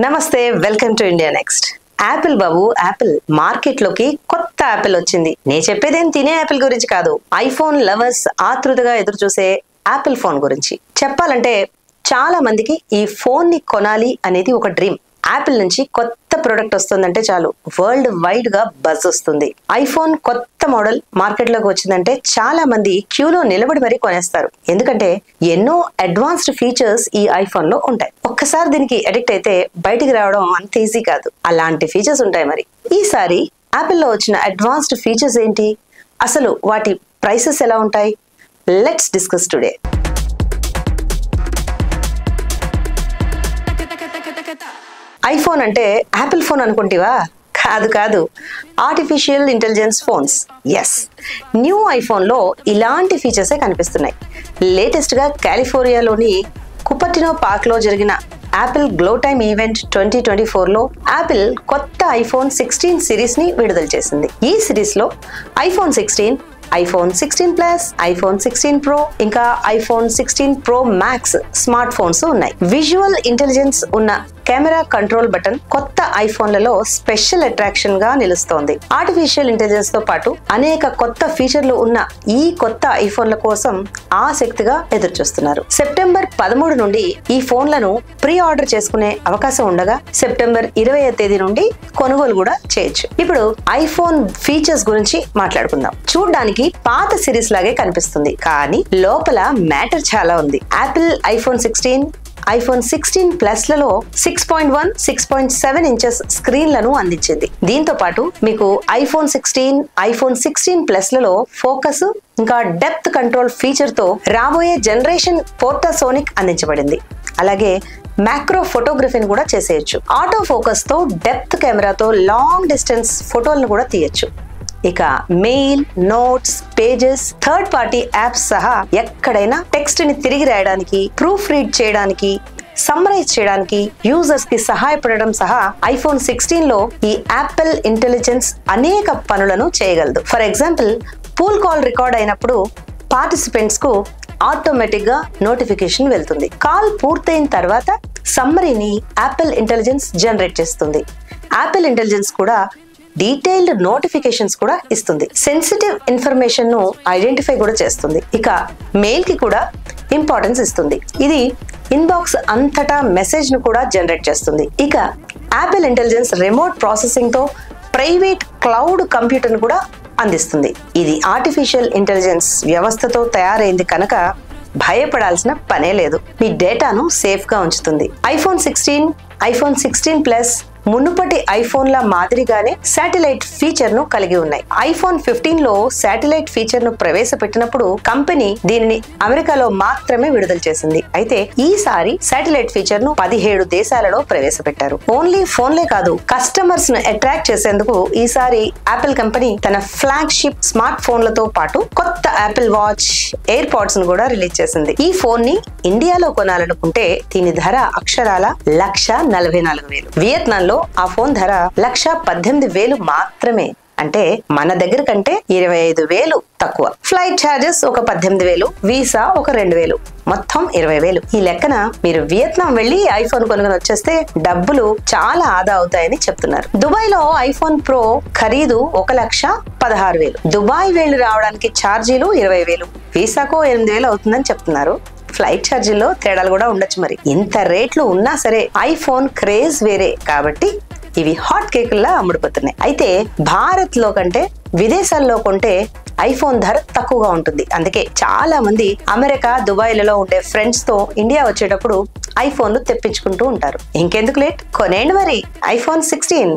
నమస్తే, welcome to India next. Apple Babu, Apple market లోకి కొత్త యాపిల్ వచ్చింది. నేను చెప్పేదేం తినే యాపిల్ గురించి కాదు, ఐఫోన్ లవర్స్ ఆతృతగా ఎదురు చూసే యాపిల్ ఫోన్ గురించి. చెప్పాలంటే చాలా మందికి ఈ ఫోన్ ని కొనాలి అనేది ఒక డ్రీమ్. యాపిల్ నుంచి కొత్త ప్రొడక్ట్ వస్తుందంటే చాలు వరల్డ్ వైడ్ గా బజ్ వస్తుంది. ఐఫోన్ కొత్త మోడల్ మార్కెట్ లోకి వచ్చిందంటే చాలా మంది క్యూలో నిలబడి మరీ కొనేస్తారు. ఎందుకంటే ఎన్నో అడ్వాన్స్డ్ ఫీచర్స్ ఈ ఐఫోన్ లో ఉంటాయి. ఒక్కసారి దీనికి అడిక్ట్ అయితే బయటికి రావడం అంత ఈజీ కాదు. అలాంటి ఫీచర్స్ ఉంటాయి. మరి ఈసారి యాపిల్ లో వచ్చిన అడ్వాన్స్డ్ ఫీచర్స్ ఏంటి, అసలు వాటి ప్రైసెస్ ఎలా ఉంటాయి? Let's discuss today. ఐఫోన్ అంటే యాపిల్ ఫోన్ అనుకుంటేవా? కాదు కాదు, artificial intelligence phones. Yes, new ఐఫోన్లో ఇలాంటి ఫీచర్సే కనిపిస్తున్నాయి. లేటెస్ట్గా కాలిఫోర్నియాలోని కుపర్టినో పార్క్లో జరిగిన యాపిల్ గ్లో టైమ్ ఈవెంట్ 2024లో యాపిల్ కొత్త ఐఫోన్ 16 సిరీస్ని విడుదల చేసింది. ఈ సిరీస్లో iPhone 16, iPhone 16 plus, iPhone 16 pro, ఇంకా iPhone 16 pro max smart phones ఉన్నాయి. విజువల్ ఇంటెలిజెన్స్ ఉన్న కెమెరా కంట్రోల్ బటన్ కొత్త ఐఫోన్లలో స్పెషల్ అట్రాక్షన్ గా నిలుస్తోంది. ఆర్టిఫిషియల్ ఇంటెలిజెన్స్ తో పాటు అనేక కొత్త ఫీచర్లు ఉన్న ఈ కొత్త ఐఫోన్ల కోసం ఆసక్తిగా ఎదురుచూస్తున్నారు. సెప్టెంబర్ 13 నుండి ఈ ఫోన్లను ప్రీ ఆర్డర్ చేసుకునే అవకాశం ఉండగా సెప్టెంబర్ 20వ తేదీ నుండి కొనుగోలు కూడా చేయొచ్చు. ఇప్పుడు ఐఫోన్ ఫీచర్స్ గురించి మాట్లాడుకుందాం. చూడ్డానికి పాత సిరీస్ లాగే కనిపిస్తుంది, కానీ లోపల మ్యాటర్ చాలా ఉంది. యాపిల్ ఐఫోన్ 16, ఐఫోన్ 16 ప్లస్ లలో 6.1, 6.7 ఇంచెస్ స్క్రీన్లను అందించింది. దీంతో పాటు మీకు ఐఫోన్ 16, ఐఫోన్ 16 ప్లస్ లలో ఫోకస్ ఇంకా డెప్త్ కంట్రోల్ ఫీచర్ తో రాబోయే జనరేషన్ పోర్టాసోనిక్ అందించబడింది. అలాగే మ్యాక్రో ఫోటోగ్రఫీని కూడా చేసేయచ్చు. ఆటో ఫోకస్ తో డెప్త్ కెమెరాతో లాంగ్ డిస్టెన్స్ ఫోటోలను కూడా తీయచ్చు. ఇక mail, notes, pages, third party apps సహా ఎక్కడైనా టెక్స్ట్ ని తిరిగి రాయడానికి, ప్రూఫ్ రీడ్ చేయడానికి, సమ్మరైజ్ చేయడానికి యూజర్స్ కి సహాయపడడం సహా ఐఫోన్ 16 లో ఈ యాపిల్ ఇంటెలిజెన్స్ అనేక పనులను చేయగలదు. For example, pool call record అయినప్పుడు పార్టిసిపెంట్స్ కు ఆటోమేటిక్ గా నోటిఫికేషన్ వెళ్తుంది. కాల్ పూర్తయిన తర్వాత సమ్మరీని యాపిల్ ఇంటెలిజెన్స్ జనరేట్ చేస్తుంది. యాపిల్ ఇంటెలిజెన్స్ కూడా డీటెయిల్డ్ నోటిఫికేషన్స్ కూడా ఇస్తుంది. సెన్సిటివ్ ఇన్ఫర్మేషన్ ను ఐడెంటిఫై కూడా చేస్తుంది. ఇక మెయిల్ కి కూడా ఇంపార్టెన్స్ ఇస్తుంది. ఇది ఇన్బాక్స్ అంతటా మెసేజ్ ను కూడా జనరేట్ చేస్తుంది. ఇక యాపిల్ ఇంటెలిజెన్స్ రిమోట్ ప్రాసెసింగ్ తో ప్రైవేట్ క్లౌడ్ కంప్యూటర్ ను కూడా అందిస్తుంది. ఇది ఆర్టిఫిషియల్ ఇంటెలిజెన్స్ వ్యవస్థతో తయారైంది కనుక భయపడాల్సిన పనే లేదు. మీ డేటాను సేఫ్ గా ఉంచుతుంది. ఐఫోన్ 16, ఐఫోన్ 16 ప్లస్ మునుపటి ఐఫోన్ల మాదిరిగానే శాటిలైట్ ఫీచర్ ను కలిగి ఉన్నాయి. ఐఫోన్ 15 లో శాటిలైట్ ఫీచర్ ను ప్రవేశపెట్టినప్పుడు కంపెనీ దీనిని అమెరికాలో మాత్రమే విడుదల చేసింది. అయితే ఈసారి శాటిలైట్ ఫీచర్ ను 17 దేశాలలో ప్రవేశపెట్టారు. ఓన్లీ ఫోన్లే కాదు, కస్టమర్స్ ను అట్రాక్ట్ చేసేందుకు ఈసారి యాపిల్ కంపెనీ తన ఫ్లాగ్షిప్ స్మార్ట్ ఫోన్లతో పాటు కొత్త యాపిల్ వాచ్, ఎయిర్ పాడ్స్ ను కూడా రిలీజ్ చేసింది. ఈ ఫోన్ ని ఇండియాలో కొనాలనుకుంటే దీని ధర అక్షరాల 1,44,000. వియత్నాంలో ఆ ఫోన్ ధర 1,18,000 మాత్రమే. అంటే మన దగ్గర కంటే 25,000 తక్కువ. ఫ్లైట్ ఛార్జెస్ ఒక 18,000, వీసా ఒక 2,000, మొత్తం 20,000. ఈ లెక్కన మీరు వియత్నాం వెళ్లి ఐఫోన్ కొనుగొని వచ్చేస్తే డబ్బులు చాలా ఆదా అవుతాయని చెప్తున్నారు. దుబాయ్ లో ఐఫోన్ ప్రో ఖరీదు 1,16,000. దుబాయ్ వెళ్లి రావడానికి ఛార్జీలు 20,000, వీసాకు 8,000 అవుతుందని చెప్తున్నారు. ఫ్లైట్ ఛార్జీల్లో తేడాలు కూడా ఉండొచ్చు. మరి ఇంత రేట్లు ఉన్నా సరే ఐఫోన్ క్రేజ్ వేరే కాబట్టి ఇవి హాట్ కేకుల్లా అమ్ముడుపోతున్నాయి. అయితే భారత్ లో కంటే విదేశాల్లో కొంటే ఐఫోన్ ధర తక్కువగా ఉంటుంది. అందుకే చాలా మంది అమెరికా, దుబాయ్లలో ఉండే ఫ్రెండ్స్ తో ఇండియా వచ్చేటప్పుడు ఐఫోన్లు తెప్పించుకుంటూ ఉంటారు. ఇంకెందుకు లేట్, కొనేయండి మరి ఐఫోన్ 16.